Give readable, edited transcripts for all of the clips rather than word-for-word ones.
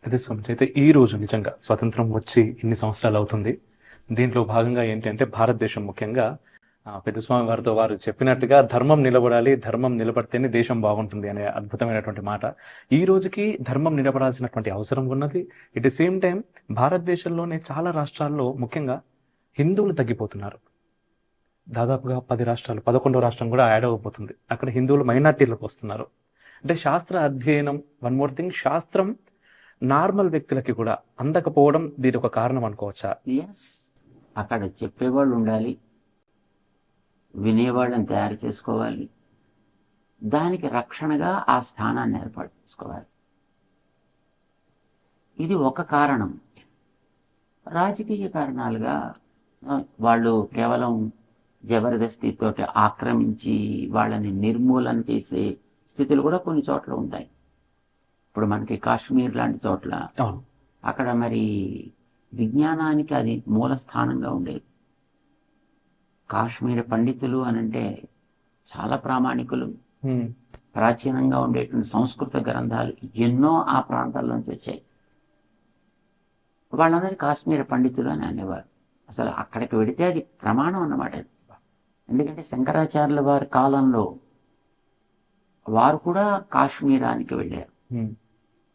అదే స్వామి. అయితే ఈ రోజు నిజంగా స్వతంత్రం వచ్చి ఇన్ని సంవత్సరాలు అవుతుంది. దీంట్లో భాగంగా ఏంటి అంటే భారతదేశం ముఖ్యంగా పెద్ద స్వామి వారితో వారు చెప్పినట్టుగా ధర్మం నిలబడాలి, ధర్మం నిలబడితేనే దేశం బాగుంటుంది అనే అద్భుతమైనటువంటి మాట. ఈ రోజుకి ధర్మం నిలబడాల్సినటువంటి అవసరం ఉన్నది. ఎట్ ది సేమ్ టైం భారతదేశంలోనే చాలా రాష్ట్రాల్లో ముఖ్యంగా హిందువులు తగ్గిపోతున్నారు. దాదాపుగా 10 రాష్ట్రాలు, 11వ రాష్ట్రం కూడా యాడ్ అవ్వబోతుంది. అక్కడ హిందువులు మైనార్టీలకు వస్తున్నారు. అంటే శాస్త్ర అధ్యయనం, వన్ మోర్ థింగ్, శాస్త్రం నార్మల్ వ్యక్తులకి కూడా అందకపోవడం దీని ఒక కారణం అనుకోవచ్చా? ఎస్, అక్కడ చెప్పేవాళ్ళు ఉండాలి, వినేవాళ్ళని తయారు చేసుకోవాలి, దానికి రక్షణగా ఆ స్థానాన్ని ఏర్పాటు చేసుకోవాలి. ఇది ఒక కారణం. రాజకీయ కారణాలుగా వాళ్ళు కేవలం జబర్దస్తితోటి ఆక్రమించి వాళ్ళని నిర్మూలన చేసే స్థితులు కూడా కొన్ని చోట్ల ఉంటాయి. ఇప్పుడు మనకి కాశ్మీర్ లాంటి చోట్ల అక్కడ మరి విజ్ఞానానికి అది మూల స్థానంగా ఉండేది. కాశ్మీర్ పండితులు అని అంటే చాలా ప్రామాణికులు, ప్రాచీనంగా ఉండేటువంటి సంస్కృత గ్రంథాలు ఎన్నో ఆ ప్రాంతాల్లోంచి వచ్చాయి. వాళ్ళందరినీ కాశ్మీర్ పండితులు అని అనేవారు. అసలు అక్కడికి వెడితే అది ప్రమాణం అన్నమాట. ఎందుకంటే శంకరాచార్యుల వారి కాలంలో వారు కూడా కాశ్మీరానికి వెళ్ళారు.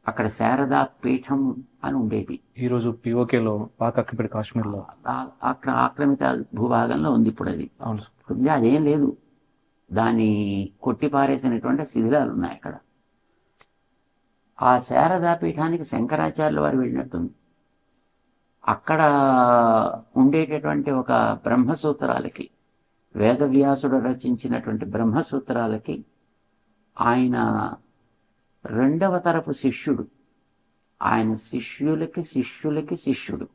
అక్కడ శారదా పీఠం అని ఉండేది. ఈరోజు పిఓకేలో పాక్ అక్కిపేట కాశ్మీర్లో ఆక్రమిత భూభాగంలో ఉంది ఇప్పుడు అది. అవును, అదేం లేదు, దాన్ని కొట్టిపారేసినటువంటి శిథిలాలు ఉన్నాయి అక్కడ. ఆ శారదా పీఠానికి శంకరాచార్యుల వారు వెళ్ళినట్టుంది. అక్కడ ఉండేటటువంటి ఒక బ్రహ్మసూత్రాలకి, వేదవ్యాసుడు రచించినటువంటి బ్రహ్మసూత్రాలకి ఆయన రెండవ తరపు శిష్యుడు, ఆయన శిష్యులకి శిష్యులకి శిష్యుడు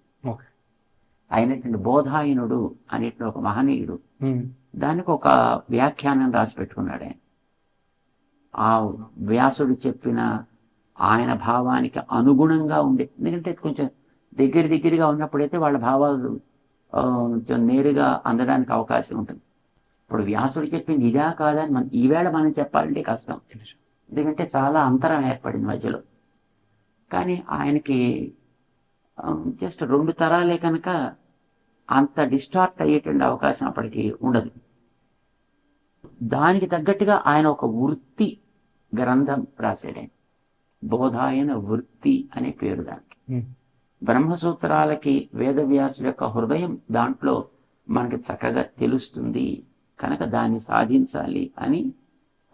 అయినటువంటి బోధాయనుడు అనేటువంటి ఒక మహనీయుడు దానికి ఒక వ్యాఖ్యానం రాసి పెట్టుకున్నాడు. ఆయన ఆ వ్యాసుడు చెప్పిన ఆయన భావానికి అనుగుణంగా ఉండే, ఎందుకంటే కొంచెం దగ్గరగా ఉన్నప్పుడైతే వాళ్ళ భావాలు నేరుగా అందడానికి అవకాశం ఉంటుంది. ఇప్పుడు వ్యాసుడు చెప్పింది ఇదా కాదా అని ఈవేళ మనం చెప్పాలంటే కష్టం, ఎందుకంటే చాలా అంతరం ఏర్పడింది మధ్యలో. కానీ ఆయనకి జస్ట్ 2 తరాలే కనుక అంత డిస్టార్ట్ అయ్యేటువంటి అవకాశం అప్పటికి ఉండదు. దానికి తగ్గట్టుగా ఆయన ఒక వృత్తి గ్రంథం రాశాడు. ఆయన బోధాయన వృత్తి అనే పేరు దానికి. బ్రహ్మసూత్రాలకి వేదవ్యాసుల యొక్క హృదయం దాంట్లో మనకి చక్కగా తెలుస్తుంది కనుక దాన్ని సాధించాలి అని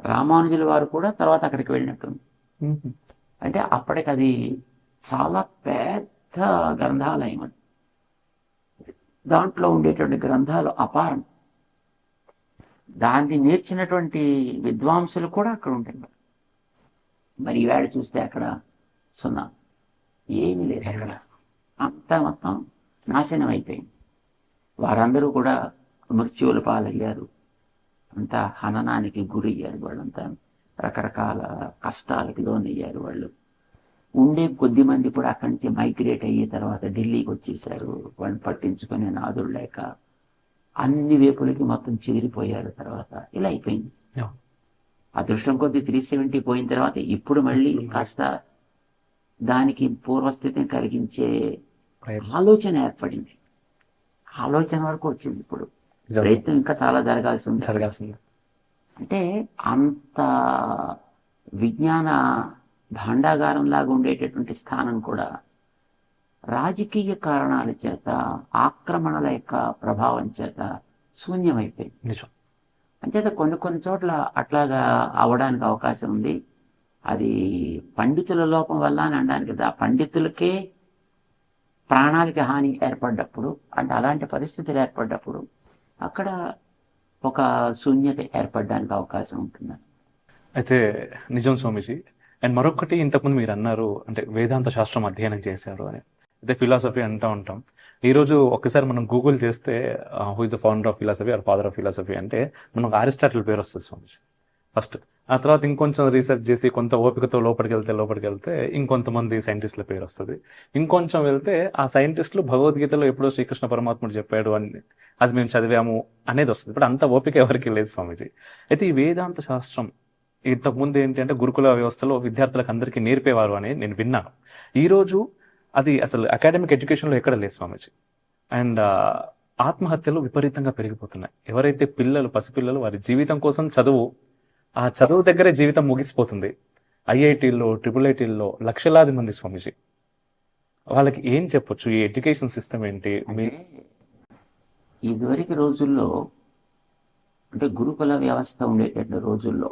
రామానుజుల వారు కూడా తర్వాత అక్కడికి వెళ్ళినట్టుంది. అంటే అప్పటికి అది చాలా పెద్ద గ్రంథాలయం. దాంట్లో ఉండేటువంటి గ్రంథాలు అపారం. దాన్ని నేర్చినటువంటి విద్వాంసులు కూడా అక్కడ ఉంటాయి. మరి ఈవేళ చూస్తే అక్కడ సున్నా, ఏమీ లేదు అక్కడ. అంతా మొత్తం నాశనం అయిపోయింది. వారందరూ కూడా మృత్యువుల పాలయ్యారు, అంతా హననానికి గురయ్యారు. వాళ్ళంతా రకరకాల కష్టాలకు లోనయ్యారు. వాళ్ళు ఉండే కొద్ది మంది కూడా అక్కడి నుంచి మైగ్రేట్ అయ్యే తర్వాత ఢిల్లీకి వచ్చేసారు. వాళ్ళని పట్టించుకునే నాదుడు లేక అన్ని వైపులకి మొత్తం చెదిరిపోయారు. తర్వాత ఇలా అయిపోయింది. అదృష్టం కొద్ది 370 పోయిన తర్వాత ఇప్పుడు మళ్ళీ కాస్త దానికి పూర్వస్థితిని కలిగించే ఆలోచన ఏర్పడింది. ఆలోచన వరకు వచ్చింది. ఇప్పుడు ప్రయత్నం ఇంకా చాలా జరగాల్సింది. అంటే అంత విజ్ఞాన భాండాగారం లాగా ఉండేటటువంటి స్థానం కూడా రాజకీయ కారణాల చేత, ఆక్రమణల యొక్క ప్రభావం చేత శూన్యమైపోయింది. అంచేత కొన్ని చోట్ల అట్లాగా అవడానికి అవకాశం ఉంది. అది పండితుల లోపం వల్ల అని అనడానికి, ఆ పండితులకే ప్రాణాలకి హాని ఏర్పడ్డప్పుడు, అంటే అలాంటి పరిస్థితులు ఏర్పడ్డప్పుడు అక్కడ ఒక శూన్యత ఏర్పడడానికి అవకాశం ఉంటుంది. అయితే నిజం స్వామీజీ. అండ్ మరొకటి, ఇంతకుముందు మీరు అన్నారు అంటే వేదాంత శాస్త్రం అధ్యయనం చేశారు అని. అయితే ఫిలాసఫీ అంటూ ఉంటాం. ఈరోజు ఒక్కసారి మనం గూగుల్ చేస్తే who is the founder of philosophy or father of philosophy అంటే మనకు అరిస్టాటిల్ పేరు వస్తుంది స్వామీజీ ఫస్ట్. ఆ తర్వాత ఇంకొంచెం రీసెర్చ్ చేసి కొంత ఓపికతో లోపలికి వెళ్తే ఇంకొంతమంది సైంటిస్టుల పేరు వస్తుంది. ఇంకొంచెం వెళ్తే ఆ సైంటిస్టులు భగవద్గీతలో ఎప్పుడో శ్రీకృష్ణ పరమాత్ముడు చెప్పాడు అని, అది మేము చదివాము అనేది వస్తుంది. ఇప్పుడు అంత ఓపిక ఎవరికి లేదు స్వామీజీ. అయితే ఈ వేదాంత శాస్త్రం ఇంతకుముందు ఏంటంటే గురుకుల వ్యవస్థలో విద్యార్థులకు అందరికీ నేర్పేవారు అని నేను విన్నాను. ఈరోజు అది అసలు అకాడమిక్ ఎడ్యుకేషన్లో ఎక్కడ లేదు స్వామీజీ. అండ్ ఆత్మహత్యలు విపరీతంగా పెరిగిపోతున్నాయి. ఎవరైతే పసిపిల్లలు వారి జీవితం కోసం ఆ చదువు దగ్గరే జీవితం ముగిసిపోతుంది. ఐఐటీల్లో, ఐఐటీల్లో లక్షలాది మంది స్వామీజీ. వాళ్ళకి ఏం చెప్పొచ్చు? ఈ ఎడ్యుకేషన్ సిస్టమ్ ఏంటి? అంటే ఇదివరకు రోజుల్లో అంటే గురుకుల వ్యవస్థ ఉండేటటువంటి రోజుల్లో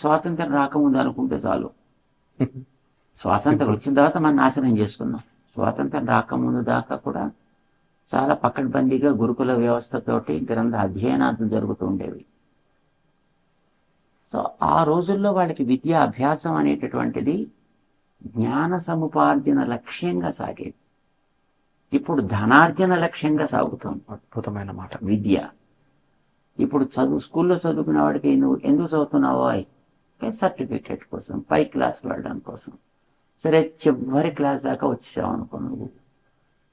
స్వాతంత్రం రాకముందు అనుకుంటే చాలు, స్వాతంత్రం వచ్చిన తర్వాత మనం నాశనం చేసుకున్నాం. స్వాతంత్రం రాకముందు దాకా కూడా చాలా పకడ్బందీగా గురుకుల వ్యవస్థతోటి గ్రంథ అధ్యయనాలు జరుగుతూ ఉండేవి. సో ఆ రోజుల్లో వాళ్ళకి విద్యా అభ్యాసం అనేటటువంటిది జ్ఞాన సముపార్జన లక్ష్యంగా సాగేది. ఇప్పుడు ధనార్జన లక్ష్యంగా సాగుతుంది. అద్భుతమైన మాట. విద్య ఇప్పుడు స్కూల్లో చదువుకునే వాడికి నువ్వు ఎందుకు చదువుతున్నావో సర్టిఫికేట్ కోసం, పై క్లాస్కి వెళ్ళడం కోసం. సరే, చివరి క్లాస్ దాకా వచ్చావు అనుకో, నువ్వు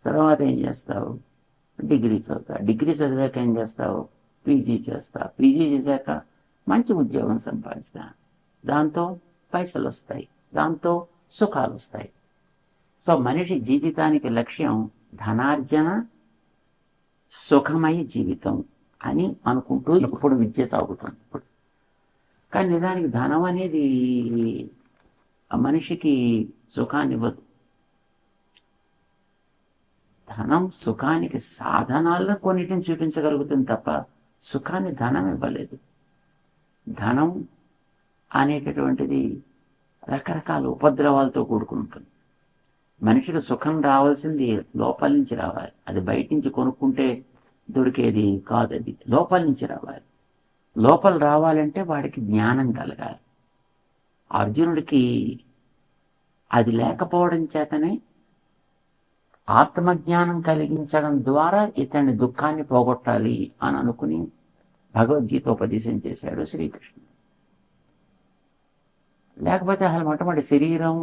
తర్వాత ఏం చేస్తావు? డిగ్రీ చదువుతావు. డిగ్రీ చదివాక ఏం చేస్తావు? పీజీ చేస్తావు. పీజీ చేశాక మంచి ఉద్యోగం సంపాదిస్తా, దాంతో పైసలు వస్తాయి, దాంతో సుఖాలు వస్తాయి. సో మనిషి జీవితానికి లక్ష్యం ధనార్జన, సుఖమయ జీవితం అని అనుకుంటూ ఇప్పుడు విద్య సాగుతుంది. కానీ నిజానికి ధనం అనేది మనిషికి సుఖాన్ని ఇవ్వదు. ధనం సుఖానికి సాధనాల్లో కొన్నిటిని చూపించగలుగుతుంది తప్ప సుఖాన్ని ధనం ఇవ్వలేదు. ధనం అనేటటువంటిది రకరకాల ఉపద్రవాలతో కూడుకుంటుంది. మనిషికి సుఖం రావాల్సింది లోపల నుంచి రావాలి. అది బయట నుంచి కొనుక్కుంటే దొరికేది కాదు, అది లోపల నుంచి రావాలి. లోపల రావాలంటే వాడికి జ్ఞానం కలగాలి. అర్జునుడికి అది లేకపోవడం చేతనే ఆత్మజ్ఞానం కలిగించడం ద్వారా ఇతని దుఃఖాన్ని పోగొట్టాలి అని అనుకుని భగవద్గీత ఉపదేశం చేశాడు శ్రీకృష్ణుడు. లేకపోతే అసలు మొట్టమొదటి శరీరం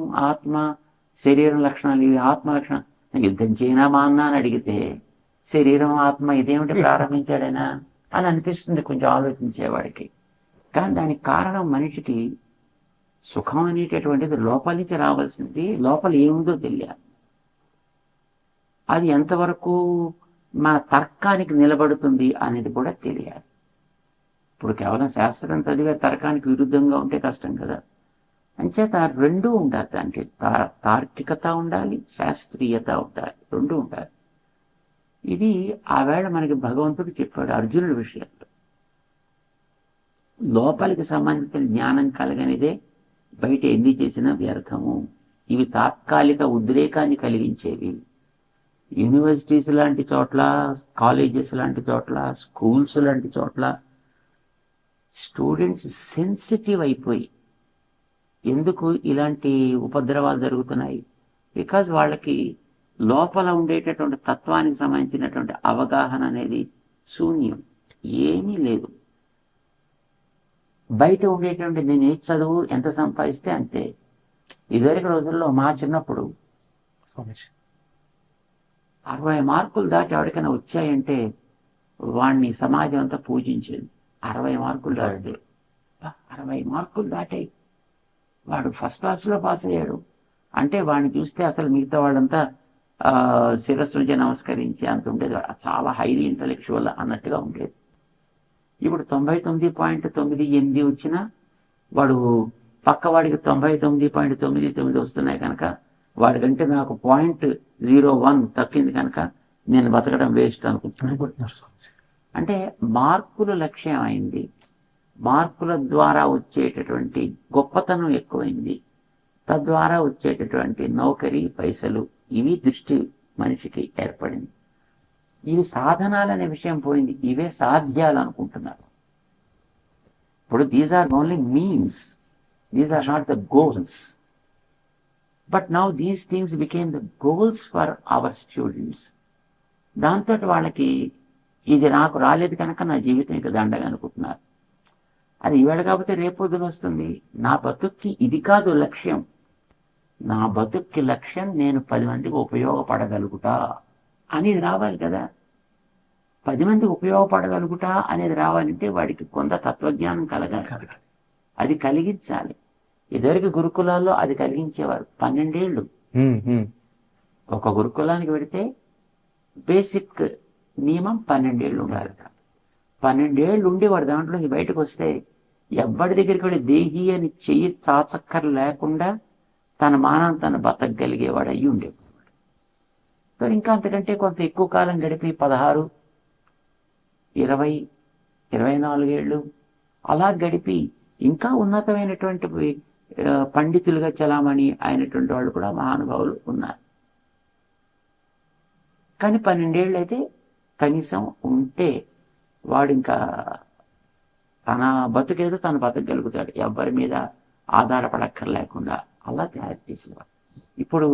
లక్షణాలు ఇవి, ఆత్మ లక్షణాలు యుద్ధం చేయనా మా అన్న అని అడిగితే శరీరం ఆత్మ ఇదేమిటి ప్రారంభించాడైనా అని అనిపిస్తుంది కొంచెం ఆలోచించేవాడికి. కానీ దానికి కారణం మనిషికి సుఖం అనేటటువంటిది లోపల నుంచి రావాల్సింది. లోపల ఏముందో తెలియాలి. అది ఎంతవరకు మన తర్కానికి నిలబడుతుంది అనేది కూడా తెలియాలి. ఇప్పుడు కేవలం శాస్త్రం చదివే తర్కానికి విరుద్ధంగా ఉంటే కష్టం కదా. అంచేత రెండూ ఉండాలి. దానికి తార్కికత ఉండాలి, శాస్త్రీయత ఉండాలి, రెండూ ఉండాలి. ఇది ఆవేళ మనకి భగవంతుడు చెప్పాడు అర్జునుడి విషయంలో. లోపలికి సంబంధించిన జ్ఞానం కలగనిదే బయట ఎన్ని చేసినా వ్యర్థము. ఇవి తాత్కాలిక ఉద్రేకాన్ని కలిగించేవి. యూనివర్సిటీస్ లాంటి చోట్ల, కాలేజెస్ లాంటి చోట్ల, స్కూల్స్ లాంటి చోట్ల స్టూడెంట్స్ సెన్సిటివ్ అయిపోయి ఎందుకు ఇలాంటి ఉపద్రవాలు జరుగుతున్నాయి? బికాజ్ వాళ్ళకి లోపల ఉండేటటువంటి తత్వానికి సంబంధించినటువంటి అవగాహన అనేది శూన్యం, ఏమీ లేదు. బయట ఉండేటువంటి నేను ఏ చదువు ఎంత సంపాదిస్తే అంతే. ఇదివరకు రోజుల్లో మా చిన్నప్పుడు 60 మార్కులు దాటి ఎవరికైనా వచ్చాయంటే వాడిని సమాజం అంతా పూజించేది. 60 మార్కులు దాటితే 60 మార్కులు దాటాయి, వాడు ఫస్ట్ క్లాస్లో పాస్ అయ్యాడు అంటే వాడిని చూస్తే అసలు మిగతా వాళ్ళంతా శిరస్సు నుంచి నమస్కరించి అంత ఉండేది. చాలా హైలీ ఇంటలెక్చువల్ అన్నట్టుగా ఉండేది. ఇప్పుడు 99.98 వచ్చినా వాడు పక్కవాడికి 99.99 వస్తున్నాయి కనుక వాడికంటే నాకు 0.01 తక్కింది కనుక నేను బతకడం వేస్ట్ అనుకుంటున్నాను. అంటే మార్కులు లక్ష్యం అయింది. మార్కుల ద్వారా వచ్చేటటువంటి గొప్పతనం ఎక్కువైంది. తద్వారా వచ్చేటటువంటి నౌకరీ, పైసలు, ఇవి దృష్టి మనిషికి ఏర్పడింది. ఇవి సాధనాలనే విషయం పోయింది. ఇవే సాధ్యాలు అనుకుంటున్నారు. ఇప్పుడు these are only means, these are not the goals. But now these things became the goals for our students. దాంతో వాళ్ళకి ఇది నాకు రాలేదు కనుక నా జీవితం ఇక దండగా అనుకుంటున్నారు. అది ఈవేళ కాకపోతే రేపొద్దున వస్తుంది. నా బతుక్కి ఇది కాదు లక్ష్యం. నా బతుక్కి లక్ష్యం నేను 10 మందికి ఉపయోగపడగలుగుతా అనేది రావాలి కదా. 10 మందికి ఉపయోగపడగలుగుతా అనేది రావాలంటే వాడికి కొంత తత్వజ్ఞానం కలగాలి. అది కలిగించాలి. ఇదివరకు గురుకులాల్లో అది కలిగించేవారు. 12 ఏళ్ళు ఒక గురుకులానికి పెడితే బేసిక్ నియమం 12 ఏళ్ళు ఉండాలి. 12 ఏళ్ళు ఉండి వాడు దాంట్లోకి బయటకు వస్తే ఎవ్వడి దగ్గరికి వెళ్ళి దేహి అని చెయ్యి చాచక్కర్ లేకుండా తన మానం తను బతకగలిగేవాడు అయ్యి ఉండేవాడు. సో ఇంకా అంతకంటే కొంత ఎక్కువ కాలం గడిపి 16, 20, 24 ఏళ్ళు అలా గడిపి ఇంకా ఉన్నతమైనటువంటి పండితులుగా చలామణి అయినటువంటి వాళ్ళు కూడా మహానుభావులు ఉన్నారు. కానీ 12 ఏళ్ళు అయితే కనీసం ఉంటే వాడు ఇంకా తన బతుకేదో తను బతకగలుగుతాడు, ఎవరి మీద ఆధారపడక్కర్లేకుండా. అలా తయారు చేసేవాడు. ఇప్పుడు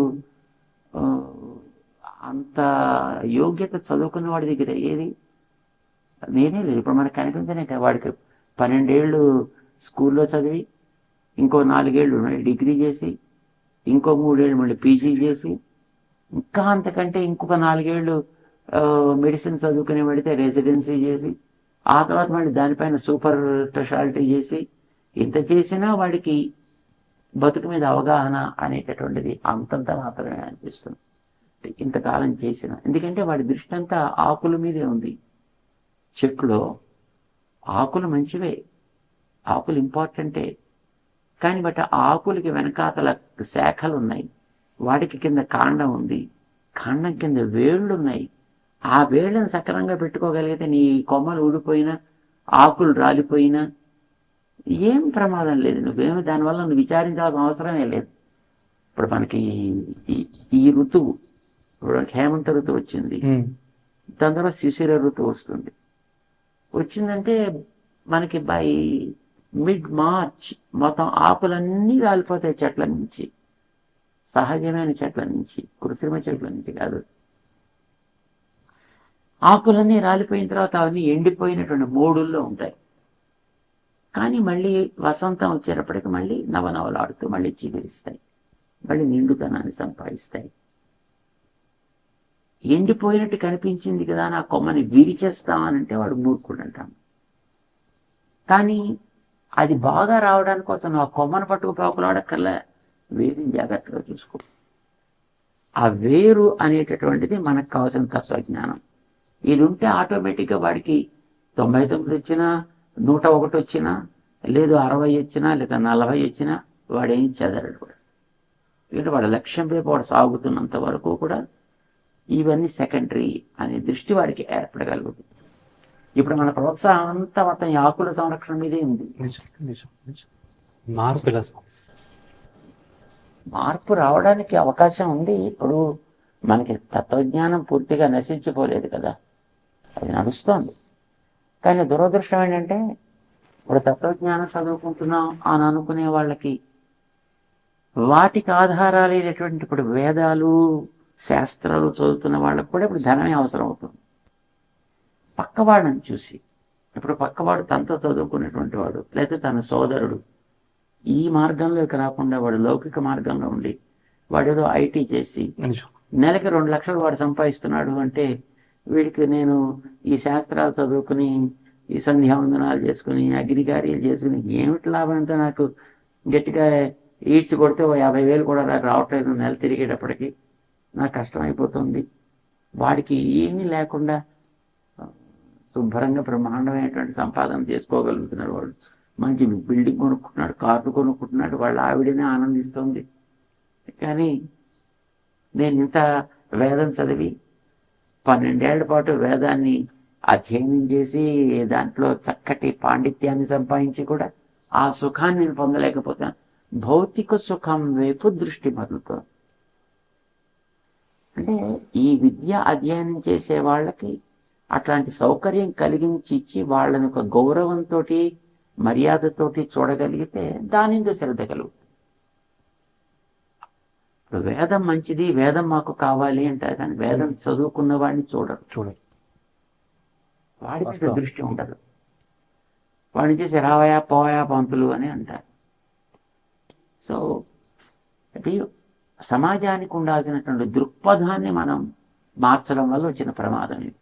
అంత యోగ్యత చదువుకున్న వాడి దగ్గర ఏది నేనే లేదు. ఇప్పుడు మనకు కనిపించనే కదా. వాడికి 12 ఏళ్ళు స్కూల్లో చదివి, ఇంకో 4 ఏళ్ళు డిగ్రీ చేసి, ఇంకో 3 ఏళ్ళు మళ్ళీ పీజీ చేసి, ఇంకా అంతకంటే ఇంకొక 4 ఏళ్ళు మెడిసిన్ చదువుకుని పెడితే రెసిడెన్సీ చేసి, ఆ తర్వాత మళ్ళీ దానిపైన సూపర్ స్పెషాలిటీ చేసి, ఇంత చేసినా వాడికి బతుకు మీద అవగాహన అనేటటువంటిది అంతంత మాత్రమే అనిపిస్తుంది ఇంతకాలం చేసిన. ఎందుకంటే వాడి దృష్టి అంతా ఆకుల మీదే ఉంది. చెట్లో ఆకులు మంచివే, ఆకులు ఇంపార్టెంటే, కానీ బట్ ఆకులకి వెనకాతల శాఖలు ఉన్నాయి, వాటికి కింద కాండం ఉంది, కాండం కింద వేళ్ళు ఉన్నాయి. ఆ వేళ్ళని సక్రమంగా పెట్టుకోగలిగితే నీ కొమ్మలు ఊడిపోయినా ఆకులు రాలిపోయినా ఏం ప్రమాదం లేదు. నువ్వేమి దానివల్ల నువ్వు విచారించాల్సిన అవసరమే లేదు. ఇప్పుడు మనకి ఈ ఋతువు, ఇప్పుడు హేమంత ఋతువు వచ్చింది, దాని తర్వాత శిశిర ఋతువు వస్తుంది. వచ్చిందంటే మనకి బై మిడ్ మార్చ్ మొత్తం ఆకులన్నీ రాలిపోతాయి చెట్ల నుంచి, సహజమైన చెట్ల నుంచి, కృత్రిమ చెట్ల నుంచి కాదు. ఆకులన్నీ రాలిపోయిన తర్వాత అవన్నీ ఎండిపోయినటువంటి మోడుల్లో ఉంటాయి. కానీ మళ్ళీ వసంతం వచ్చేటప్పటికి మళ్ళీ నవనవలాడుతూ మళ్ళీ చిగురిస్తాయి, మళ్ళీ నిండుతనాన్ని సంపాదిస్తాయి. ఎండిపోయినట్టు కనిపించింది కదా నా కొమ్మని విరిచేస్తామనంటే వాడు మూర్ఖుడు అంటాం. కానీ అది బాగా రావడానికి కోసం ఆ కొమ్మను పట్టుకుపోకలాడక్కర్లే, వేరుని జాగ్రత్తగా చూసుకో. ఆ వేరు అనేటటువంటిది మనకు కావాల్సిన తత్వజ్ఞానం. ఇది ఉంటే ఆటోమేటిక్గా వాడికి 99 వచ్చినా, 101 వచ్చినా, లేదు 60 వచ్చినా, లేదా 40 వచ్చినా వాడేం చదరడు కూడా. ఎందుకంటే వాడి లక్ష్యం వైపు వాడు సాగుతున్నంత వరకు కూడా ఇవన్నీ సెకండరీ అనే దృష్టి వాడికి ఏర్పడగలుగుతుంది. ఇప్పుడు మన ప్రోత్సాహం అంతా మొత్తం ఈ ఆకుల సంరక్షణ మీదే ఉంది. మార్పు రావడానికి అవకాశం ఉంది. ఇప్పుడు మనకి తత్వజ్ఞానం పూర్తిగా నశించిపోలేదు కదా, అది నడుస్తోంది. కానీ దురదృష్టం ఏంటంటే ఇప్పుడు తత్వజ్ఞానం చదువుకుంటున్నాం అని అనుకునే వాళ్ళకి వాటికి ఆధారాలైనటువంటి ఇప్పుడు వేదాలు శాస్త్రాలు చదువుతున్న వాళ్ళకి కూడా ఇప్పుడు ధనమే అవసరం అవుతుంది. పక్కవాడిని చూసి, ఇప్పుడు పక్కవాడు తనతో చదువుకునేటువంటి వాడు లేదా తన సోదరుడు ఈ మార్గంలోకి రాకుండా వాడు లౌకిక మార్గంలో ఉండి వాడు ఏదో ఐటీ చేసి నెలకి 2 లక్షలు వాడు సంపాదిస్తున్నాడు అంటే వీడికి నేను ఈ శాస్త్రాలు చదువుకుని ఈ సంధ్యావందనాలు చేసుకుని అగ్నికార్యాలు చేసుకుని ఏమిటి లాభం? అంతా నాకు గట్టిగా ఈడ్చి కొడితే 50,000 కూడా నాకు రావట్లేదు నెల తిరిగేటప్పటికి, నాకు కష్టమైపోతుంది. వాడికి ఏమీ లేకుండా శుభ్రంగా బ్రహ్మాండమైనటువంటి సంపాదన చేసుకోగలుగుతున్నాడు. వాడు మంచి బిల్డింగ్ కొనుక్కుంటున్నాడు, కార్లు కొనుక్కుంటున్నాడు, వాళ్ళ ఆవిడనే ఆనందిస్తుంది. కానీ నేను ఇంత వేదం చదివి 12 ఏళ్ల పాటు వేదాన్ని అధ్యయనం చేసి దాంట్లో చక్కటి పాండిత్యాన్ని సంపాదించి కూడా ఆ సుఖాన్ని నేను పొందలేకపోతాను. భౌతిక సుఖం వైపు దృష్టి మరలుతో. అంటే ఈ విద్య అధ్యయనం చేసే వాళ్ళకి అట్లాంటి సౌకర్యం కలిగించి ఇచ్చి వాళ్ళని ఒక గౌరవంతో మర్యాదతోటి చూడగలిగితే దానిందో శ్రద్ధ కలుగుతుంది. ఇప్పుడు వేదం మంచిది, వేదం మాకు కావాలి అంటారు, కానీ వేదం చదువుకున్న వాడిని చూడరు. వాడి మీద దృష్టి ఉండదు. వాడిని చేసి రావయా పోయా పంతులు అని అంటారు. సో సమాజానికి ఉండాల్సినటువంటి దృక్పథాన్ని మనం మార్చడం వల్ల వచ్చిన ప్రమాదం ఇది.